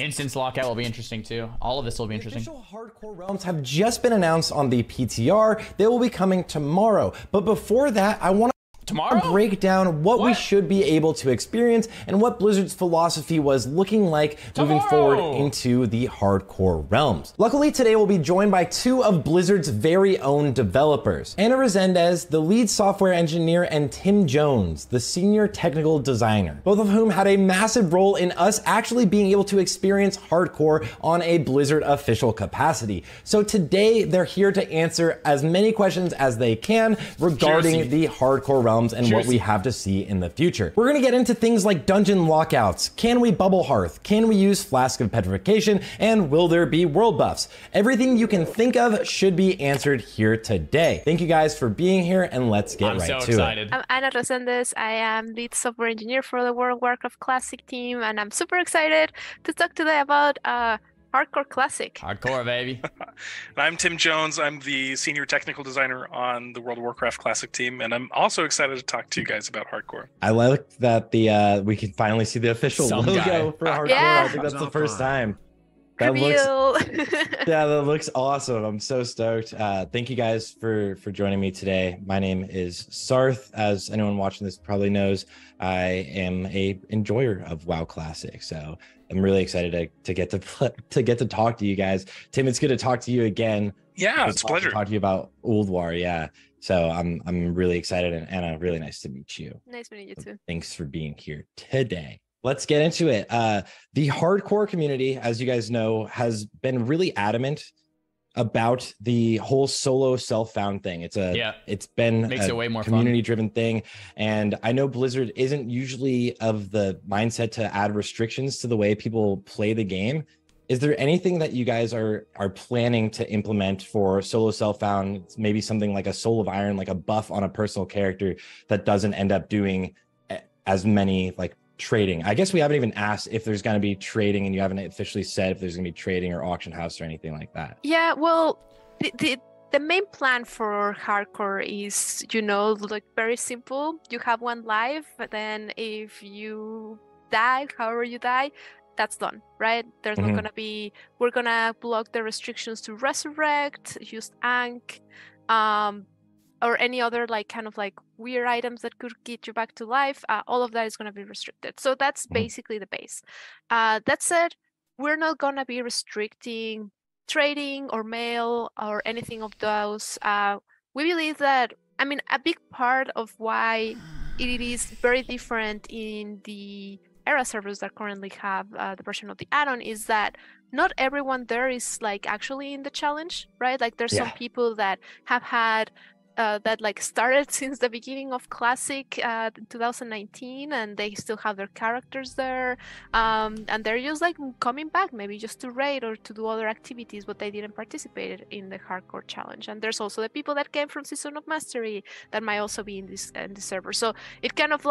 Instance lockout will be interesting too. All of this will be interesting. Official hardcore realms have just been announced on the PTR. They will be coming tomorrow. But before that, I want to break down what we should be able to experience and what Blizzard's philosophy was looking like moving forward into the hardcore realms. Luckily, today we'll be joined by two of Blizzard's very own developers, Ana Resendez, the lead software engineer, and Tim Jones, the senior technical designer, both of whom had a massive role in us actually being able to experience hardcore on a Blizzard official capacity. So today they're here to answer as many questions as they can regarding the hardcore realms and what we have to see in the future. We're gonna get into things like dungeon lockouts. Can we Bubble Hearth? Can we use Flask of Petrification? And will there be world buffs? Everything you can think of should be answered here today. Thank you guys for being here, and let's get right to it. I'm Ana Resendez. I am lead software engineer for the World of Warcraft Classic team, and I'm super excited to talk today about Hardcore Classic. Hardcore, baby. And I'm Tim Jones. I'm the senior technical designer on the World of Warcraft Classic team, and I'm also excited to talk to you guys about hardcore. I like that the we can finally see the official logo for hardcore. Yeah. I think that's the first time. That Reveal. yeah, that looks awesome. I'm so stoked. Thank you guys for joining me today. My name is Sarth. As anyone watching this probably knows, I am a enjoyer of WoW Classic. So I'm really excited to get to talk to you guys. Tim, it's good to talk to you again. Yeah, it's a pleasure. Talk to you about Ulduar. Yeah. So I'm really excited, and Anna, really nice to meet you. Nice meeting you too. Thanks for being here today. Let's get into it. The hardcore community, as you guys know, has been really adamant about the whole solo self-found thing. It's been Makes it way more community-driven thing. And I know Blizzard isn't usually of the mindset to add restrictions to the way people play the game. Is there anything that you guys are planning to implement for solo self-found? Maybe something like a Soul of Iron, like a buff on a personal character that doesn't end up doing as many like trading. I guess we haven't even asked if there's going to be trading, and you haven't officially said if there's going to be trading or auction house or anything like that. Yeah, well, the main plan for hardcore is, like very simple. You have one life, but then if you die, however you die, that's done, right? There's not gonna be. We're gonna block the restrictions to resurrect, use Ankh, or any other kind of weird items that could get you back to life. All of that is going to be restricted. So that's basically the base. That said, we're not going to be restricting trading or mail or anything of those. We believe that, a big part of why it is very different in the era servers that currently have the version of the add-on is that not everyone there is actually in the challenge, right? There's some people that have had that started since the beginning of Classic 2019, and they still have their characters there, and they're just coming back maybe just to raid or to do other activities, but they didn't participate in the hardcore challenge. And there's also the people that came from Season of Mastery that might also be in this server. So it kind of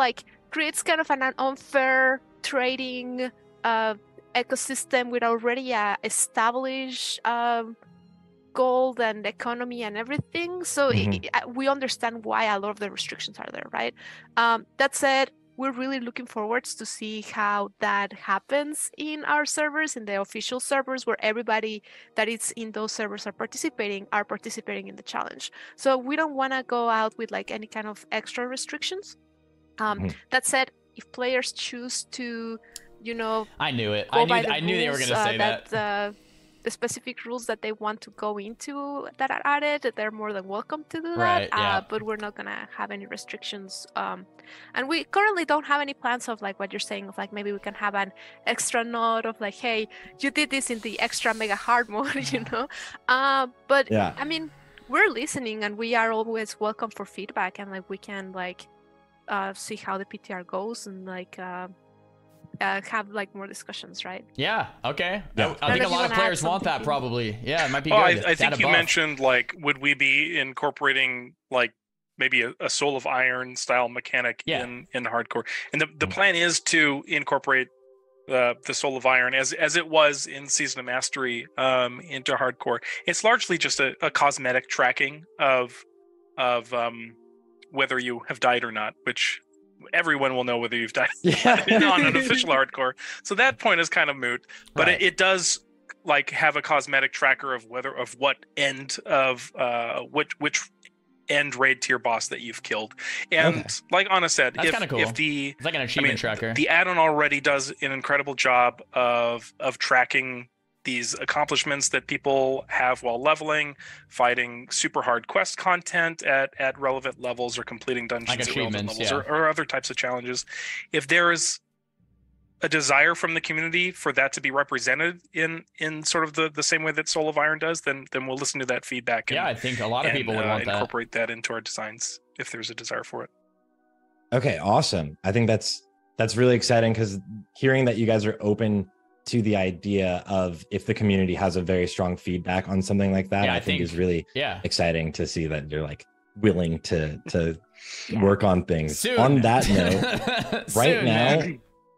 creates kind of an unfair trading ecosystem with already a established gold and economy and everything. So we understand why a lot of the restrictions are there, right? That said, we're really looking forward to see how that happens in our servers, in the official servers, where everybody that is in those servers are participating in the challenge. So we don't want to go out with any kind of extra restrictions. That said, if players choose to, I knew it. I knew they were going to say that. The specific rules that they want to go into that are added, they're more than welcome to do that. Right, yeah. But we're not gonna have any restrictions. And we currently don't have any plans of what you're saying of maybe we can have an extra note of hey, you did this in the extra mega hard mode, But yeah. We're listening, and we are always welcome for feedback, and we can see how the PTR goes and have more discussions, right? Yeah. Okay. Yeah. I think a lot of players want that probably. Yeah, it might be good. I think you mentioned would we be incorporating maybe a Soul of Iron style mechanic in hardcore? And the plan is to incorporate the Soul of Iron as it was in Season of Mastery into hardcore. It's largely just a cosmetic tracking of whether you have died or not, which everyone will know whether you've died Yeah. on an official hardcore. So that point is kind of moot, but Right. it does like have a cosmetic tracker of what end of which end raid tier boss that you've killed. And like Anna said, That's kind of cool. if the It's like an achievement tracker. the add-on already does an incredible job of tracking these accomplishments that people have while leveling, fighting super hard quest content at relevant levels, or completing dungeons Like at relevant achievements, levels, or other types of challenges. If there is a desire from the community for that to be represented in sort of the same way that Soul of Iron does, then we'll listen to that feedback. I think a lot of people would want that. Incorporate that into our designs if there's a desire for it. Okay, awesome. I think that's really exciting, because hearing that you guys are open to the idea of if the community has a very strong feedback on something like that, I think is really exciting to see that you're like willing to work on things. Soon. On that note, right now,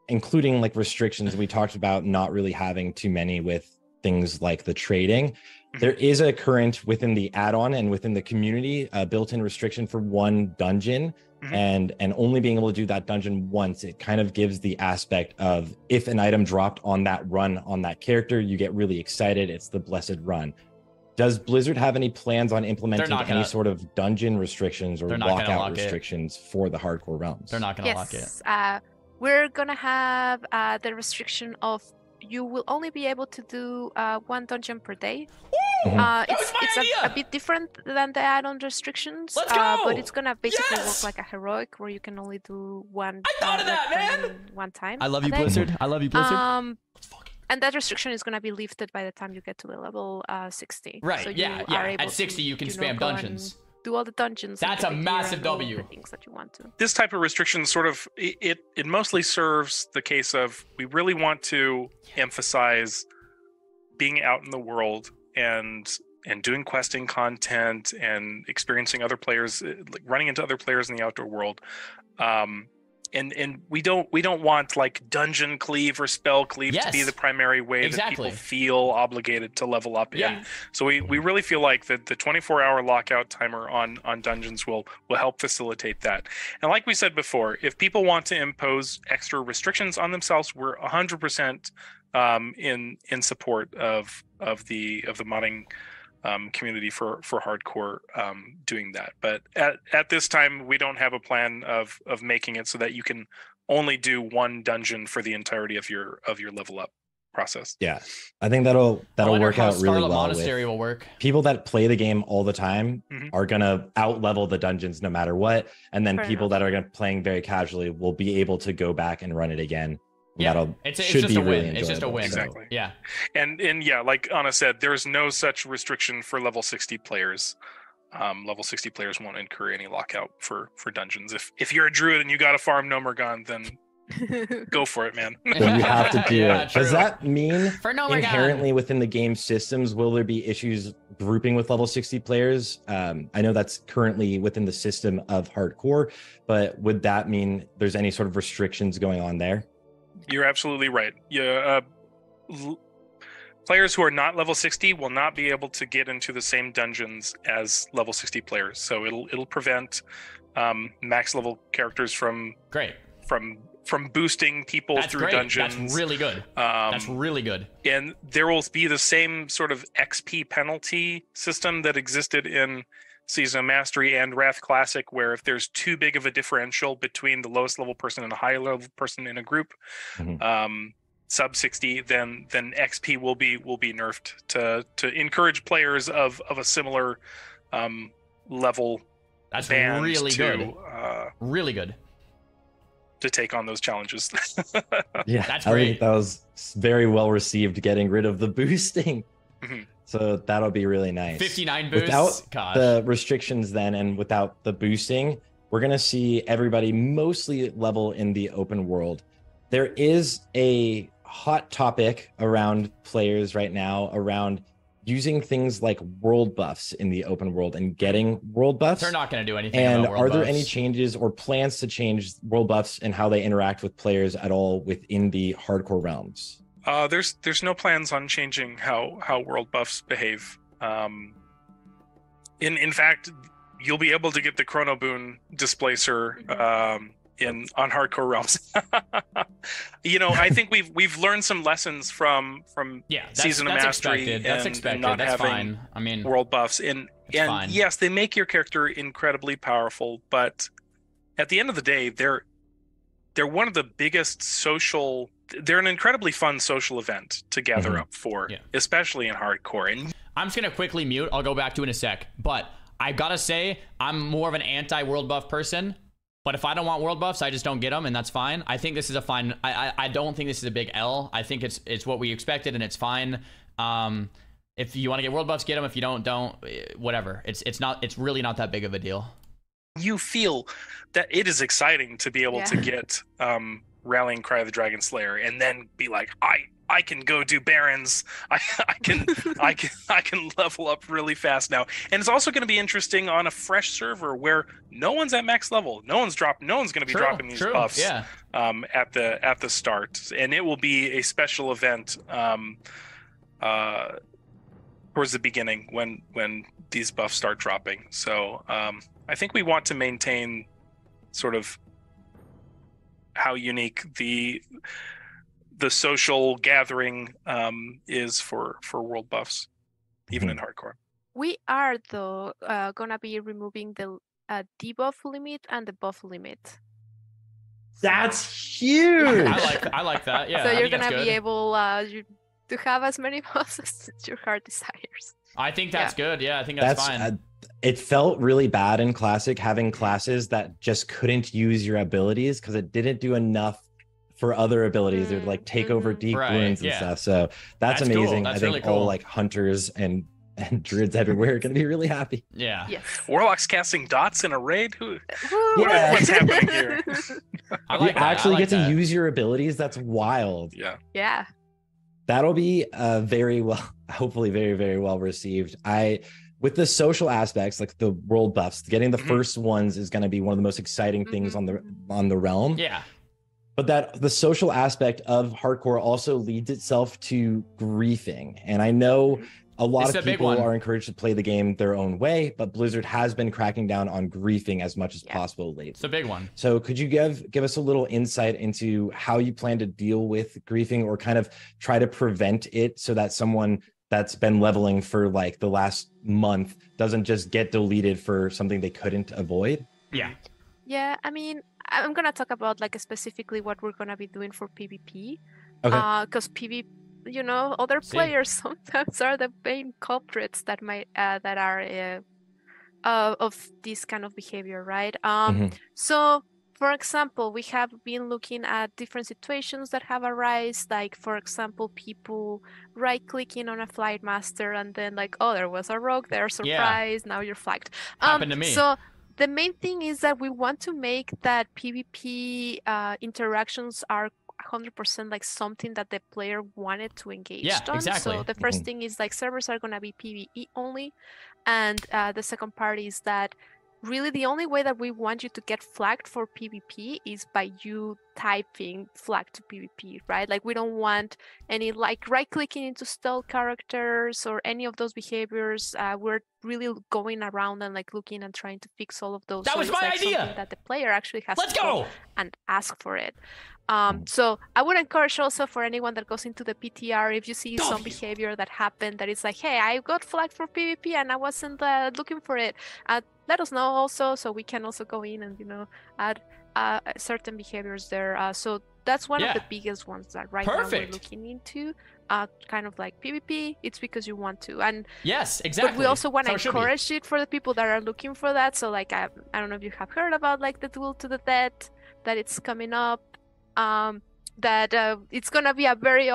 including like restrictions, we talked about not really having too many with things like the trading. There is a current within the add-on and within the community built-in restriction for one dungeon. And only being able to do that dungeon once. It kind of gives the aspect of if an item dropped on that run on that character, you get really excited. It's the blessed run. Does Blizzard have any plans on implementing any sort of dungeon restrictions or lockout restrictions for the hardcore realms? They're not going to lock it. We're gonna have the restriction of you will only be able to do one dungeon per day. It's a bit different than the add-on restrictions. Let's go! But it's gonna basically work like a heroic, where you can only do one. I thought of that, man! One time. I love you, Blizzard. I love you, Blizzard. And that restriction is gonna be lifted by the time you get to the level 60. Right. So At 60, you can spam dungeons. Do all the dungeons. That's a massive W. The things that you want to. This type of restriction sort of it mostly serves the case of we really want to emphasize being out in the world and doing questing content and experiencing other players, like running into other players in the outdoor world. And we don't want like dungeon cleave or spell cleave to be the primary way that people feel obligated to level up in. So we really feel like that the 24-hour lockout timer on dungeons will help facilitate that. And like we said before, if people want to impose extra restrictions on themselves, we're 100% in support of the modding community for hardcore doing that. But at this time, we don't have a plan of making it so that you can only do one dungeon for the entirety of your level up process. Yeah, I think that'll work out really well. Monastery will work. People that play the game all the time are gonna out level the dungeons no matter what, and then people that are playing very casually will be able to go back and run it again. It's just a win. It's just a win. Exactly. Yeah. And like Anna said, there's no such restriction for level 60 players. Level 60 players won't incur any lockout for dungeons. If you're a druid and you got to farm Nomergon, then go for it, man. Then you have to do it. True. Does that mean For inherently within the game systems, will there be issues grouping with level 60 players? I know that's currently within the system of hardcore, but would that mean there's any sort of restrictions going on there? You're absolutely right. Players who are not level 60 will not be able to get into the same dungeons as level 60 players. So it'll prevent max level characters from boosting people through dungeons. That's really good. That's really good. And there will be the same sort of XP penalty system that existed in Season of Mastery and Wrath Classic, where if there's too big of a differential between the lowest level person and a high level person in a group, sub 60, then XP will be nerfed to encourage players of a similar level. That's really good. Really good. To take on those challenges. Yeah, that's great. I think that was very well received, getting rid of the boosting. So that'll be really nice. 59 boosts. Without the restrictions then, and without the boosting, we're going to see everybody mostly level in the open world. There is a hot topic around players right now around using things like world buffs in the open world and getting world buffs. They're not going to do anything and about world are there buffs. Any changes or plans to change world buffs and how they interact with players at all within the hardcore realms? There's no plans on changing how world buffs behave. In fact, you'll be able to get the Chrono Boon Displacer on Hardcore Realms. I think we've learned some lessons from Season of Mastery and not that's having fine. I mean, world buffs. And yes, they make your character incredibly powerful, but at the end of the day, they're one of the biggest social. They're an incredibly fun social event to gather up for, especially in Hardcore. And I'm just gonna quickly mute. I'll go back to it in a sec, but I gotta say I'm more of an anti-world buff person. But if I don't want world buffs, I just don't get them, and that's fine. I think this is a fine. I don't think this is a big L. I think it's what we expected, and it's fine. If you want to get world buffs, get them. If you don't. Whatever. It's really not that big of a deal. You feel that it is exciting to be able to get Rallying Cry of the Dragon Slayer, and then be like, I can go do Barons. I can level up really fast now. And it's also going to be interesting on a fresh server where no one's at max level. No one's going to be dropping these buffs at the start. And it will be a special event towards the beginning when these buffs start dropping. So I think we want to maintain sort of how unique the social gathering is for world buffs, even in Hardcore. We are though gonna be removing the debuff limit and the buff limit. That's huge. I like that. Yeah. So you're gonna be able to have as many buffs as your heart desires. I think that's good. Yeah, I think that's fine. It felt really bad in Classic having classes that just couldn't use your abilities because it didn't do enough for other abilities. They'd like take over deep wounds and stuff. So that's amazing. Cool. I think all like hunters and druids everywhere are going to be really happy. Yeah. Yes. Warlocks casting dots in a raid. What's happening here? You actually get to use your abilities. That's wild. Yeah. Yeah. That'll be hopefully very, very well received. With the social aspects, like the world buffs, getting the first ones is going to be one of the most exciting things on the realm. Yeah. But that the social aspect of Hardcore also leads itself to griefing. And I know a lot of people are encouraged to play the game their own way, but Blizzard has been cracking down on griefing as much as possible lately. It's a big one. So could you give us a little insight into how you plan to deal with griefing or kind of try to prevent it so that someone that's been leveling for like the last month doesn't just get deleted for something they couldn't avoid? Yeah. Yeah, I mean, I'm gonna talk about like specifically what we're gonna be doing for PvP. Okay. Because PvP, other players sometimes are the main culprits that might that are of this kind of behavior, right? So, for example, we have been looking at different situations that have arisen, like for example, people right-clicking on a flight master and then like, oh, there was a rogue there, surprise, now you're flagged. Happened to me. So the main thing is that we want to make that PvP interactions are 100% like something that the player wanted to engage on. Exactly. So the first thing is like servers are going to be PvE only. And the second part is that really the only way that we want you to get flagged for PvP is by you typing flag to PvP, right? Like we don't want any like right-clicking into stealth characters or any of those behaviors. We're really going around and like looking and trying to fix all of those. That was my idea. That the player actually has Let's to go and ask for it. So I would encourage also for anyone that goes into the PTR, if you see some behavior that happened that is like, hey, I got flagged for PvP and I wasn't looking for it, let us know also so we can also go in and add certain behaviors there. So that's one of the biggest ones that now we're looking into. Kind of like PvP, it's because you want to. And yes, exactly. But we also want to encourage it for the people that are looking for that. So like I don't know if you have heard about like the duel to the death that it's coming up. That it's gonna be a very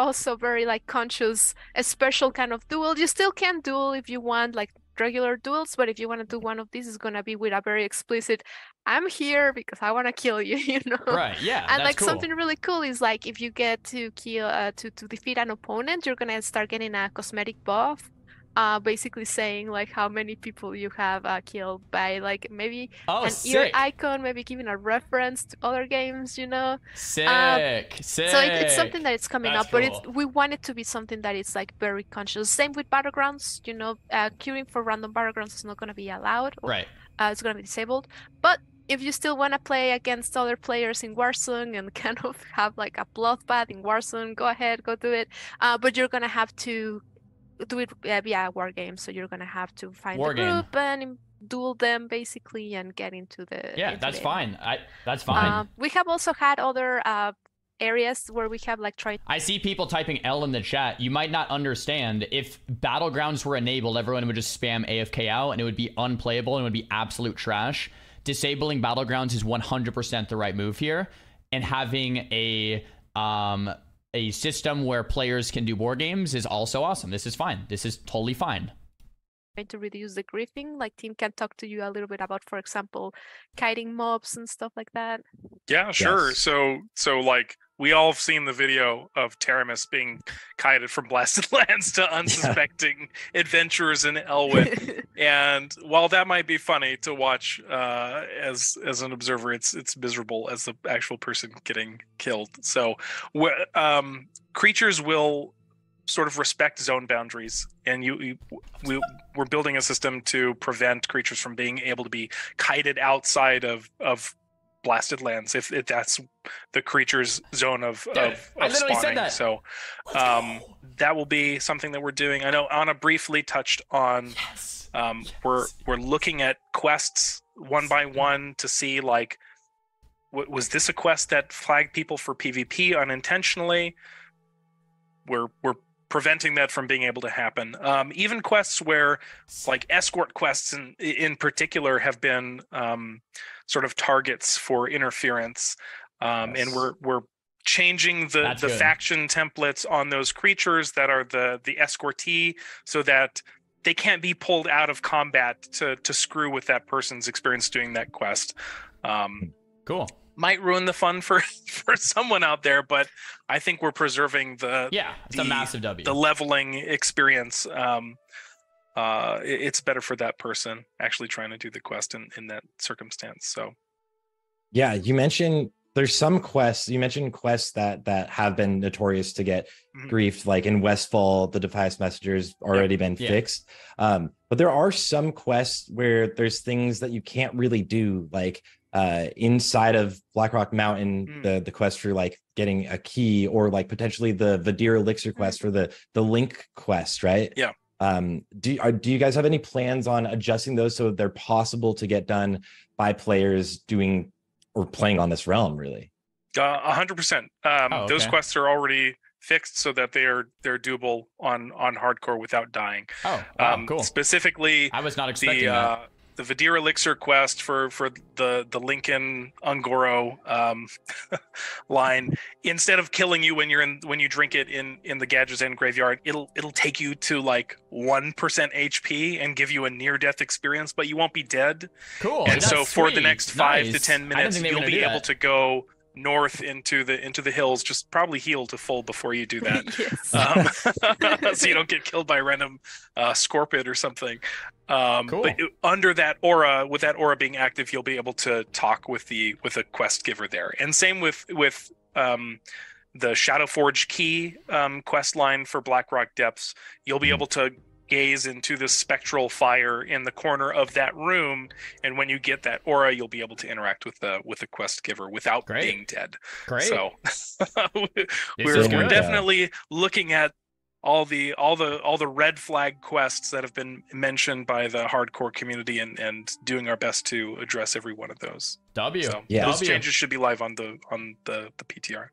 like conscious, a special kind of duel. You still can duel if you want like regular duels, but if you want to do one of these, it's gonna be with a very explicit I'm here because I want to kill you, Right, yeah. And like cool. something really cool is like if you get to kill to defeat an opponent, you're gonna start getting a cosmetic buff. Basically saying like how many people you have killed by like maybe an ear icon, maybe giving a reference to other games, Sick. So it's something that it's coming up, cool. but we want it to be something that is like very conscious. Same with battlegrounds, queuing for random battlegrounds is not going to be allowed. Right. It's going to be disabled, but if you still want to play against other players in Warzone and kind of have like a bloodbath in Warzone, go ahead, go do it. But you're gonna have to do it via war game. So you're gonna have to find the group and duel them basically and get into the that's fine. That's fine. We have also had other areas where we have like tried. I see people typing L in the chat. You might not understand. If battlegrounds were enabled, everyone would just spam AFK out and it would be unplayable and it would be absolute trash. Disabling battlegrounds is 100% the right move here, and having a system where players can do war games is also awesome. This is fine. This is totally fine. To reduce the griefing, like Tim can talk to you a little bit about, for example, kiting mobs and stuff like that. Yeah, sure. Yes. So like we all have seen the video of Taramis being kited from blasted lands to unsuspecting adventurers in Elwood. And while that might be funny to watch as an observer, it's miserable as the actual person getting killed. So creatures will sort of respect zone boundaries, and we're building a system to prevent creatures from being able to be kited outside of blasted lands if that's the creature's zone of I literally spawning. Said that. So that will be something that we're doing. I know Anna briefly touched on we're looking at quests one by one to see like was this a quest that flagged people for PvP unintentionally. We're preventing that from being able to happen. Even quests where like escort quests in particular have been sort of targets for interference. And we're changing the faction templates on those creatures that are the escortee so that they can't be pulled out of combat to screw with that person's experience doing that quest. Cool. Might ruin the fun for someone out there, but I think we're preserving it's a massive W. The leveling experience. It's better for that person actually trying to do the quest in that circumstance. So yeah, you mentioned there's some quests. You mentioned quests that have been notorious to get griefed, like in Westfall, the Defias Messenger's already been fixed. But there are some quests where there's things that you can't really do, like inside of Blackrock Mountain, the quest for like getting a key, or like potentially the Vadir Elixir quest for the Link quest, right? Yeah. Do you guys have any plans on adjusting those so they're possible to get done by players doing or playing on this realm, really? 100%. Those quests are already fixed so that they're doable on hardcore without dying. Cool. Specifically, I was not expecting that. The Vadir Elixir quest for the Lincoln Ungoro line, instead of killing you when you drink it in the Gadget's End graveyard, it'll take you to like 1% HP and give you a near death experience, but you won't be dead. Cool. And so for the next 5 to 10 minutes, you'll be able to go north into the hills, just probably heal to full before you do that. So you don't get killed by a random scorpion or something. Cool. But under that aura, with that aura being active, you'll be able to talk with a quest giver there. And same with the Shadowforge key quest line for Blackrock Depths. You'll be able to gaze into the spectral fire in the corner of that room, and when you get that aura, you'll be able to interact with the quest giver without being dead. Great. So we're definitely looking at all the red flag quests that have been mentioned by the hardcore community and doing our best to address every one of those. Those changes should be live on the PTR.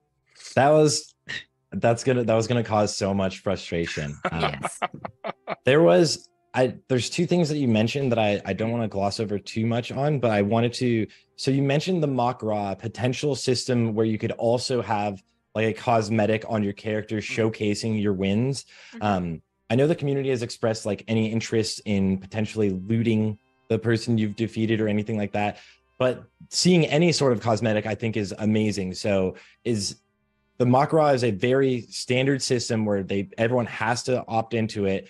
That was gonna cause so much frustration. Yes. There's two things that you mentioned that I don't want to gloss over too much on, but I wanted to. So you mentioned the Mak'Gora potential system where you could also have like a cosmetic on your character showcasing your wins. I know the community has expressed like any interest in potentially looting the person you've defeated or anything like that, but seeing any sort of cosmetic I think is amazing. So the Mak'Gora is a very standard system where everyone has to opt into it,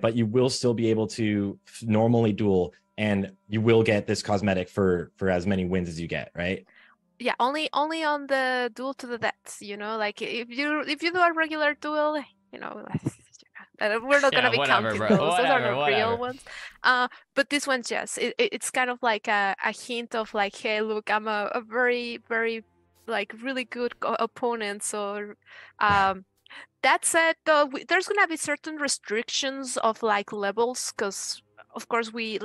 but you will still be able to normally duel, and you will get this cosmetic for as many wins as you get, right? Yeah, only on the duel to the death. Like if you do a regular duel, and we're not gonna be whatever, counting bro. those. Those are the Whatever. real ones. But this one's yes, it's kind of like a hint of like, hey, look, I'm a very, very like really good opponent. So, that said, though, there's gonna be certain restrictions of like levels, because of course we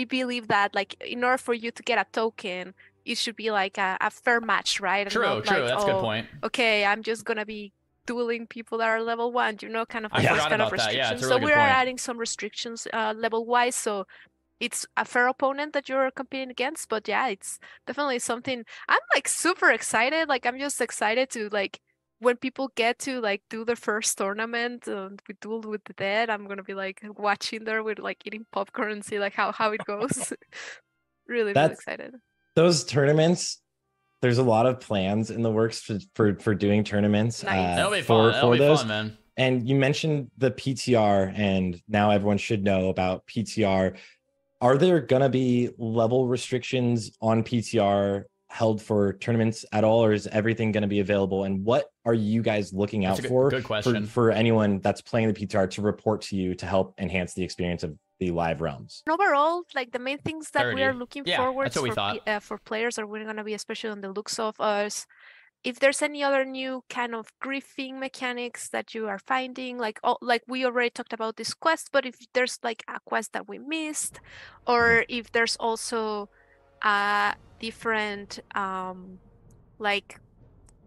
believe that like in order for you to get a token, it should be like a fair match, right? And True. not like, That's a good point. Okay, I'm just gonna be dueling people that are level 1, kind of I like those forgot kind of about that. Yeah, restrictions. it's a really So good we are point. adding some restrictions level wise, so it's a fair opponent that you're competing against. But yeah, it's definitely something I'm like super excited. Like I'm just excited to like when people get to like do the first tournament with Duel with the Dead, I'm gonna be like watching there with like eating popcorn and see like how it goes. Really excited. Those tournaments, there's a lot of plans in the works for doing tournaments. Nice. That'll be fun. That'll be fun, man. And you mentioned the PTR, and now everyone should know about PTR. Are there gonna be level restrictions on PTR held for tournaments at all, or is everything going to be available? And what are you guys looking out for? Good question. For anyone that's playing the PTR to report to you to help enhance the experience of the live realms? Overall, like the main things that we are looking forward for players are going to be, especially on the looks of us. If there's any other new kind of griefing mechanics that you are finding, like we already talked about this quest, but if there's like a quest that we missed, or if there's also different like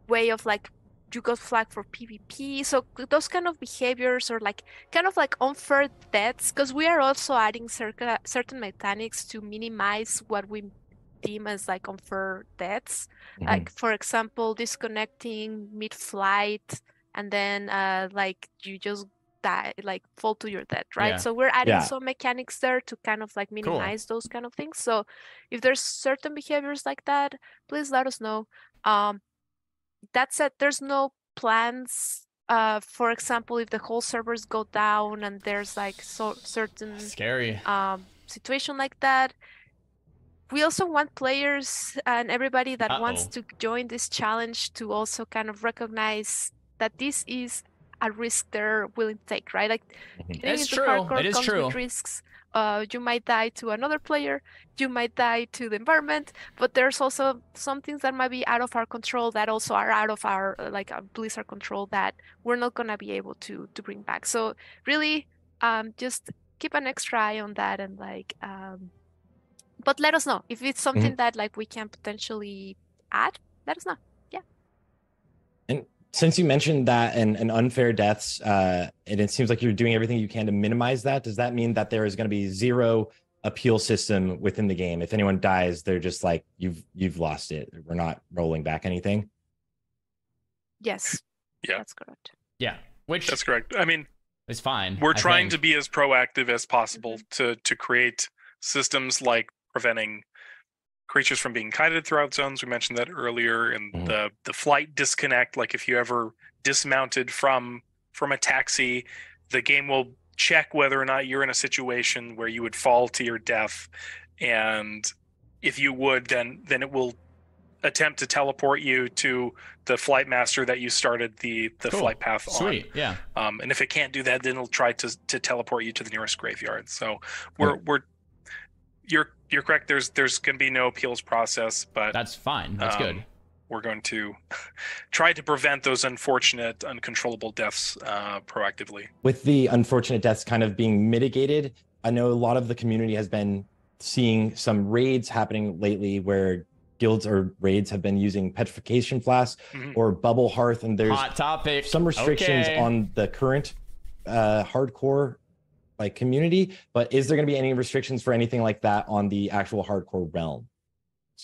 way of like you got flagged for PvP, so those kind of behaviors, or like kind of like unfair deaths, because we are also adding certain mechanics to minimize what we deem as like unfair deaths, like for example disconnecting mid-flight and then like you just die, like fall to your death, right? So we're adding some mechanics there to kind of like minimize those kind of things. So if there's certain behaviors like that, please let us know. That said, there's no plans for example, if the whole servers go down and there's like certain scary situation like that, we also want players and everybody that wants to join this challenge to also kind of recognize that this is a risk they're willing to take, right? Like, it's true. It is true. With risks. You might die to another player, you might die to the environment, but there's also some things that might be out of our control that also are out of our like Blizzard control that we're not gonna be able to bring back. So really, just keep an extra eye on that, and like, but let us know if it's something that like we can potentially add. Let us know. Yeah. And since you mentioned that and unfair deaths, and it seems like you're doing everything you can to minimize that, does that mean that there is going to be zero appeal system within the game? If anyone dies, they're just like, you've lost it. We're not rolling back anything. Yes. Yeah. That's correct. Yeah. That's correct. I mean, it's fine. We're trying to be as proactive as possible to create systems like preventing creatures from being kited throughout zones. We mentioned that earlier, and the flight disconnect. Like if you ever dismounted from a taxi, the game will check whether or not you're in a situation where you would fall to your death, and if you would, then it will attempt to teleport you to the flight master that you started the flight path on. Sweet, yeah. And if it can't do that, then it'll try to teleport you to the nearest graveyard. So you're correct. There's going to be no appeals process, but that's fine. That's good. We're going to try to prevent those unfortunate, uncontrollable deaths proactively. With the unfortunate deaths kind of being mitigated, I know a lot of the community has been seeing some raids happening lately where guilds or raids have been using petrification flasks or Bubble Hearth, and there's hot topic. Some restrictions on the current hardcore like community, but is there going to be any restrictions for anything like that on the actual hardcore realm?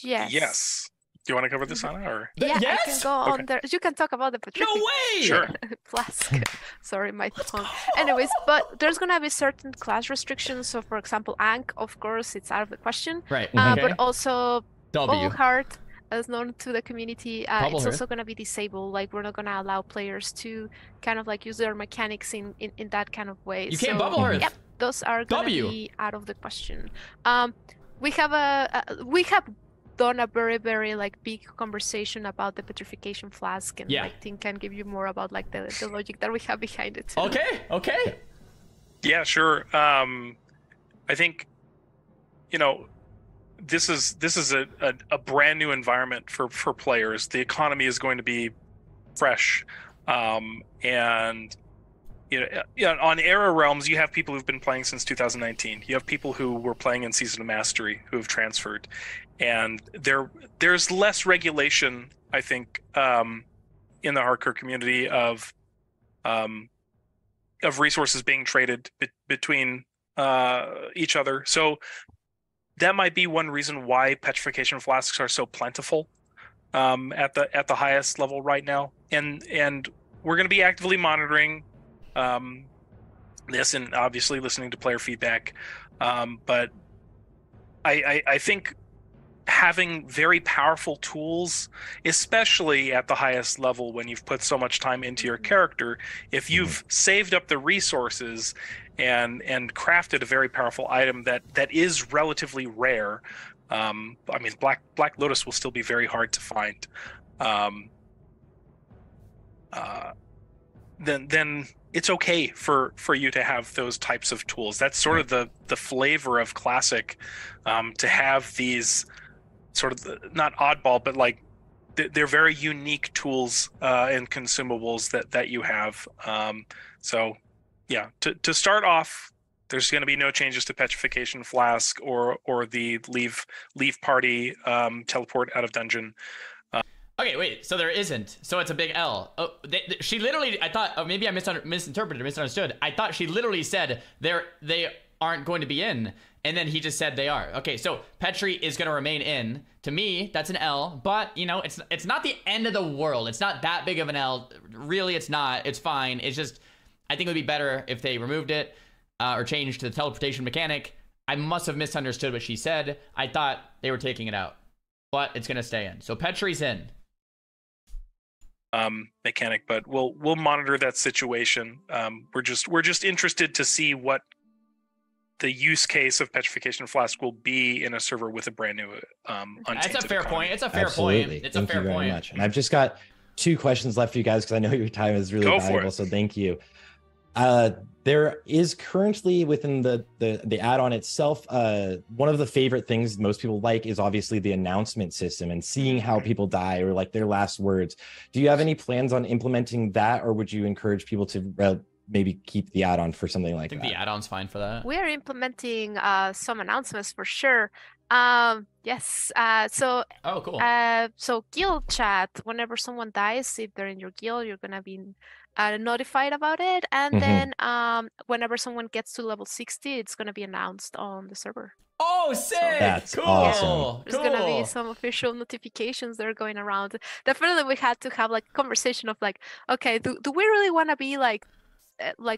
Yes. Do you want to cover this, Anna? Or I can go on there. You can talk about the petrification. No way. Sure. Flask. Sorry, my tongue. Anyways, but there's gonna be certain class restrictions. So, for example, Ankh, of course, it's out of the question. Right. But also Bubble Hearth, as known to the community, it's also going to be disabled. Like, we're not going to allow players to kind of like use their mechanics in that kind of way. You can't Bubble Hearth. Yep, those are going to be out of the question. We have done a very, very like big conversation about the petrification flask, and I think can give you more about like the logic that we have behind it too. Okay. Yeah, sure. I think, you know, this is a brand new environment for players. The economy is going to be fresh, and on Era Realms, you have people who've been playing since 2019. You have people who were playing in Season of Mastery who have transferred, and there's less regulation, I think, in the hardcore community of resources being traded between each other. So that might be one reason why petrification flasks are so plentiful at the highest level right now. And we're going to be actively monitoring this and obviously listening to player feedback. But I think having very powerful tools, especially at the highest level when you've put so much time into your character, if you've saved up the resources and crafted a very powerful item that is relatively rare, I mean, Black Lotus will still be very hard to find. Then it's okay for you to have those types of tools. That's sort of the flavor of Classic, to have these sort of not oddball, but like they're very unique tools and consumables that you have. So yeah, to start off, there's going to be no changes to Petrification Flask or the leave party teleport out of dungeon. Okay, wait. So there isn't. So it's a big L. Oh, she literally. I thought. Oh, maybe I misunderstood. I thought she literally said they aren't going to be in, and then he just said they are. Okay, so Petri is going to remain in. To me, that's an L. But you know, it's not the end of the world. It's not that big of an L. Really, it's not. It's fine. It's just I think it would be better if they removed it or changed to the teleportation mechanic. I must have misunderstood what she said. I thought they were taking it out, but it's going to stay in. So Petri's in. Mechanic, but we'll monitor that situation. We're just interested to see what the use case of Petrification Flask will be in a server with a brand new untainted That's a fair economy. point. It's a fair Absolutely. point. It's thank a fair you very point. much. And I've just got 2 questions left for you guys because I know your time is really valuable. So thank you. There is currently within the add-on itself, one of the favorite things most people like is obviously the announcement system and seeing how people die or like their last words. Do you have any plans on implementing that, or would you encourage people to maybe keep the add-on for something like that? I think the add-on's fine for that. We are implementing some announcements for sure. Yes. So. Oh, cool. So guild chat. Whenever someone dies, if they're in your guild, you're gonna be notified about it, and then whenever someone gets to level 60, it's gonna be announced on the server. Oh, sick! That's cool. awesome. There's gonna be some official notifications that are going around. Definitely, we had to have like a conversation of like, okay, do we really want to be like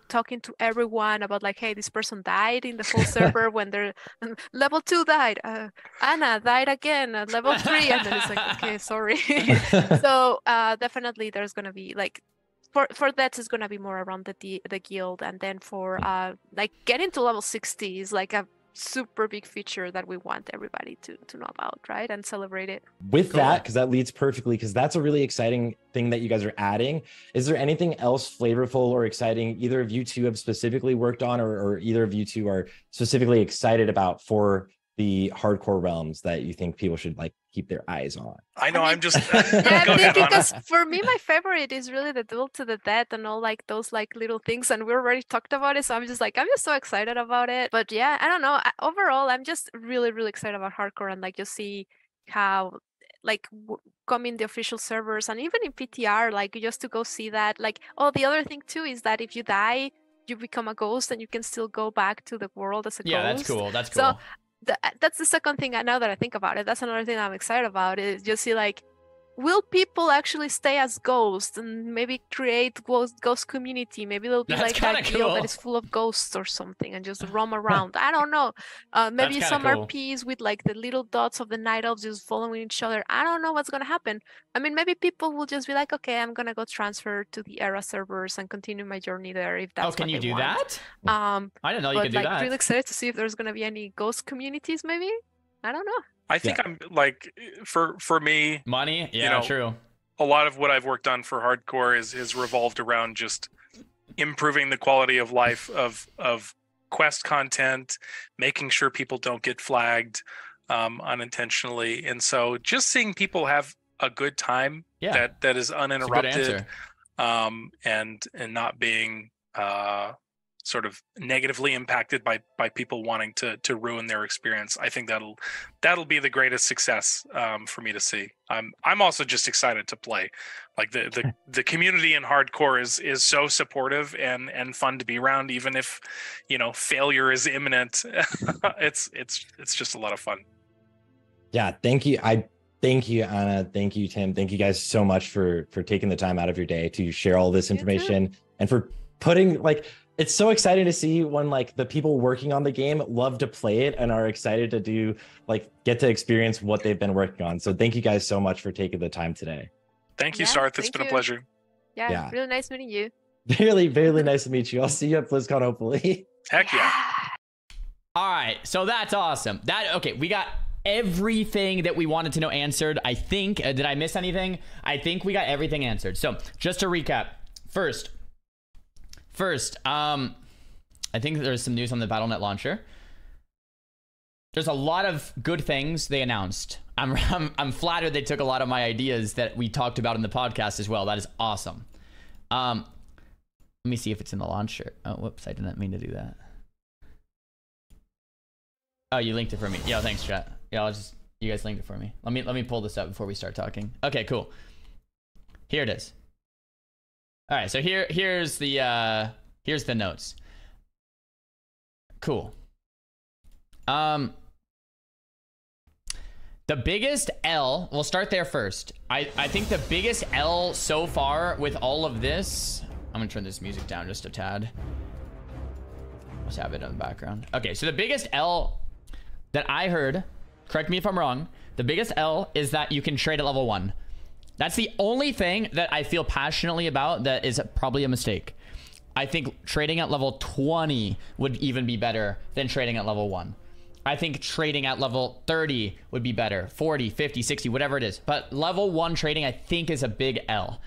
talking to everyone about like, hey, this person died in the full server when they're level 2 died, Anna died again at level 3, and then it's like, okay, sorry. So definitely there's gonna be like for that is gonna be more around the guild, and then for like getting to level 60 is like a super big feature that we want everybody to know about, right, and celebrate it. With that, because that leads perfectly, because that's a really exciting thing that you guys are adding. Is there anything else flavorful or exciting either of you two have specifically worked on, or either of you two are specifically excited about for the hardcore realms that you think people should like keep their eyes on? I know, I'm just because for me, my favorite is really the Duel to the Death and all like those like little things, and we already talked about it, so I'm just so excited about it. But yeah, I don't know, overall I'm just really excited about hardcore, and like you see how like coming the official servers and even in PTR, like just to go see that. Like, oh, the other thing too is that if you die, you become a ghost and you can still go back to the world as a ghost. Yeah, that's cool. That's cool. So that's the second thing. Now that I think about it, that's another thing I'm excited about, is just see like, will people actually stay as ghosts and maybe create ghost community? Maybe there'll be like a guild that is full of ghosts or something and just roam around. I don't know. Maybe some RPs with like the little dots of the night elves just following each other. I don't know what's gonna happen. I mean, maybe people will just be like, okay, I'm gonna go transfer to the Era servers and continue my journey there if that's can what you they do want. that? I didn't know you could do that. Really excited to see if there's gonna be any ghost communities. Maybe, I don't know. I think I'm like, for me, money. Yeah, true. A lot of what I've worked on for hardcore is revolved around just improving the quality of life of quest content, making sure people don't get flagged unintentionally. And so just seeing people have a good time that is uninterrupted, and not being sort of negatively impacted by people wanting to ruin their experience. I think that'll be the greatest success for me to see. I'm also just excited to play. Like the community in hardcore is so supportive and fun to be around, even if failure is imminent. it's just a lot of fun. Yeah, thank you. Thank you, Anna. Thank you, Tim. Thank you guys so much for taking the time out of your day to share all this information and for putting it's so exciting to see when the people working on the game love to play it and are excited to do get to experience what they've been working on. So thank you guys so much for taking the time today. Thank you, Sarth. It's been a pleasure. Yeah, really nice meeting you. Really, really nice to meet you. I'll see you at BlizzCon, hopefully. Heck yeah. All right, so that's awesome. Okay, we got everything that we wanted to know answered. I think, did I miss anything? I think we got everything answered. So just to recap, first, I think there's some news on the BattleNet launcher. There's a lot of good things they announced. I'm flattered they took a lot of my ideas that we talked about in the podcast as well. That is awesome. Let me see if it's in the launcher. Oh, whoops, I didn't mean to do that. Oh, you linked it for me. Yeah, thanks, chat. Yeah, you guys linked it for me. Let me pull this up before we start talking. Okay, cool. Here it is. All right, so here's the notes. Cool. The biggest L, we'll start there first. I think the biggest L so far with all of this, I'm gonna turn this music down just a tad. Let's have it in the background. Okay, so the biggest L that I heard, correct me if I'm wrong, the biggest L is that you can trade at level 1. That's the only thing that I feel passionately about that is probably a mistake. I think trading at level 20 would even be better than trading at level 1. I think trading at level 30 would be better. 40, 50, 60, whatever it is. But level 1 trading, I think, is a big L.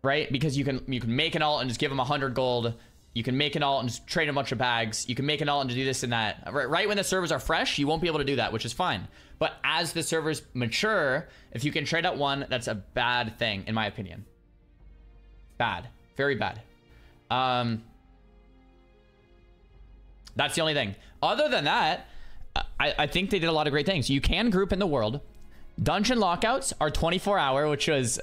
Right? Because you can make an alt and just give them 100 gold. You can make an alt and just trade a bunch of bags. You can make an alt and do this and that. Right when the servers are fresh, you won't be able to do that, which is fine. But as the servers mature, if you can trade at 1, that's a bad thing, in my opinion. Bad. Very bad. That's the only thing. Other than that, I think they did a lot of great things. You can group in the world. Dungeon lockouts are 24-hour, which was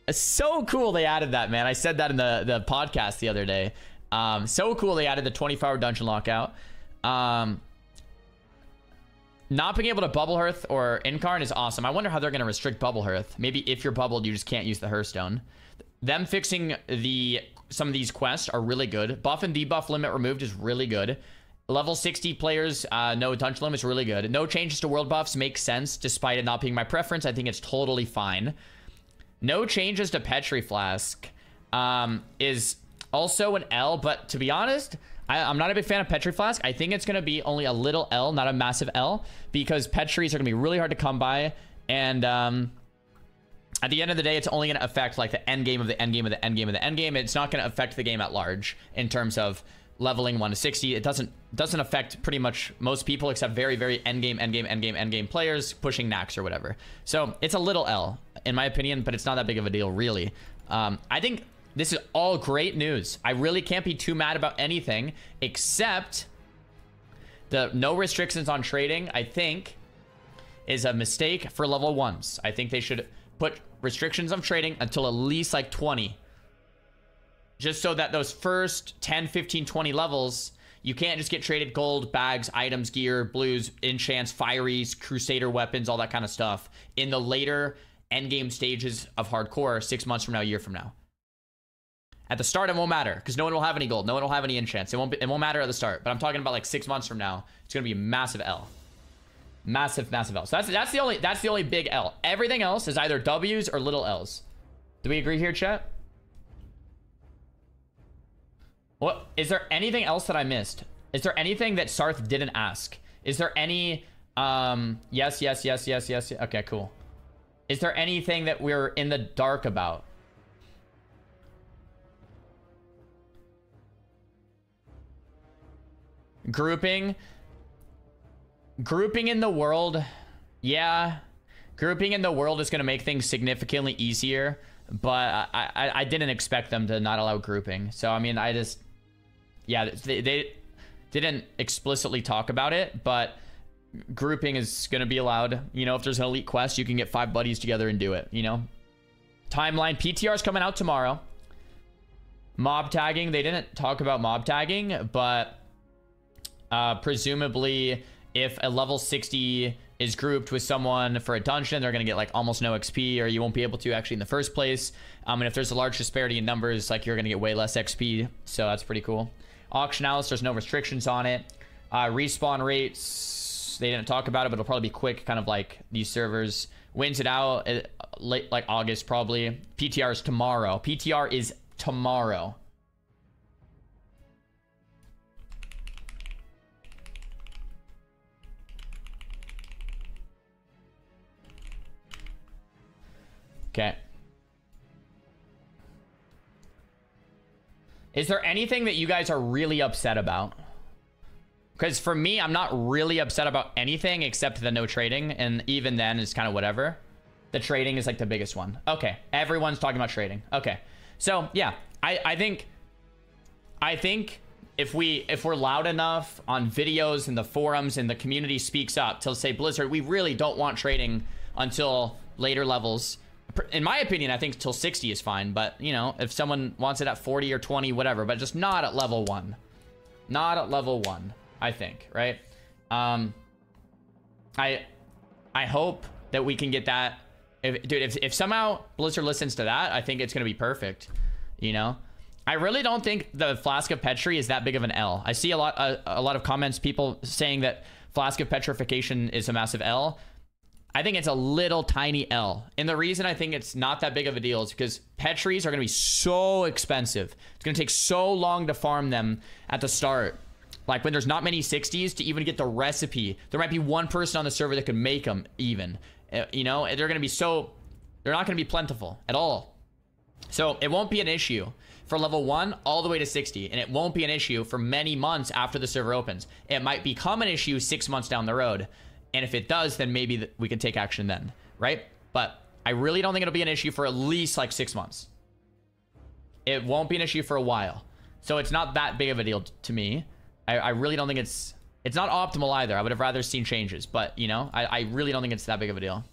so cool they added that, man. I said that in the podcast the other day. So cool they added the 24-hour dungeon lockout. Not being able to Bubble Hearth or Incarn is awesome. I wonder how they're going to restrict Bubble Hearth. Maybe if you're bubbled, you just can't use the Hearthstone. Them fixing some of these quests are really good. Buff and debuff limit removed is really good. Level 60 players, no dungeon limit is really good. No changes to world buffs makes sense, despite it not being my preference. I think it's totally fine. No changes to Petri Flask is also an L, but to be honest, I'm not a big fan of Petri Flask. I think it's going to be only a little L, not a massive L, because Petris are going to be really hard to come by, and at the end of the day, it's only going to affect the end game of the end game of the end game of the end game. It's not going to affect the game at large in terms of leveling 1 to 60. It doesn't affect pretty much most people except very, very end game players pushing Nax or whatever. So it's a little L in my opinion, but it's not that big of a deal really. I think this is all great news. I really can't be too mad about anything except the no restrictions on trading, I think, is a mistake for level 1s. I think they should put restrictions on trading until at least 20. Just so that those first 10, 15, 20 levels, you can't just get traded gold, bags, items, gear, blues, enchants, fireys, crusader weapons, all that kind of stuff in the later endgame stages of hardcore 6 months from now, a year from now. At the start, it won't matter because no one will have any gold. No one will have any enchants. It won't matter at the start. But I'm talking about 6 months from now. It's going to be a massive L. Massive L. So that's the only big L. Everything else is either W's or little L's. Do we agree here, chat? What is there anything else that I missed? Is there anything that Sarth didn't ask? Is there any yes. Okay, cool. Is there anything that we're in the dark about? grouping in the world, yeah, grouping in the world is going to make things significantly easier, but I didn't expect them to not allow grouping. So I mean, yeah, they didn't explicitly talk about it, but grouping is going to be allowed. You know, if there's an elite quest, you can get 5 buddies together and do it, you know. Timeline, PTR is coming out tomorrow. Mob tagging, they didn't talk about mob tagging, but presumably if a level 60 is grouped with someone for a dungeon, they're going to get like almost no XP, or you won't be able to actually in the first place. And if there's a large disparity in numbers, like you're going to get way less XP. So that's pretty cool. Auction house, there's no restrictions on it. Respawn rates, they didn't talk about it, but it'll probably be quick, kind of like these servers. Wins it out late, like August probably. PTR is tomorrow. PTR is tomorrow. Okay. Is there anything that you guys are really upset about? Because for me, I'm not really upset about anything except the no trading. And even then, it's kind of whatever. The trading is like the biggest one. Okay. Everyone's talking about trading. Okay. So, yeah. I think if we're loud enough on videos and the forums and the community speaks up to say, Blizzard, we really don't want trading until later levels. In my opinion, I think till 60 is fine, but you know, if someone wants it at 40 or 20, whatever, but just not at level 1. Not at level 1, I think, right? I hope that we can get that. If somehow Blizzard listens to that, I think it's gonna be perfect, you know? I really don't think the Flask of Petri is that big of an L. I see a lot of comments, people saying that Flask of Petrification is a massive L. I think it's a little tiny L. And the reason I think it's not that big of a deal is because Petries are going to be so expensive. It's going to take so long to farm them at the start. Like when there's not many 60s to even get the recipe. There might be one person on the server that could make them even. You know, they're going to be they're not going to be plentiful at all. So it won't be an issue for level 1 all the way to 60. And it won't be an issue for many months after the server opens. It might become an issue 6 months down the road. And if it does, then maybe we can take action then, right? But I really don't think it'll be an issue for at least like 6 months. It won't be an issue for a while. So it's not that big of a deal to me. I really don't think it's not optimal either. I would have rather seen changes, but you know, I really don't think it's that big of a deal.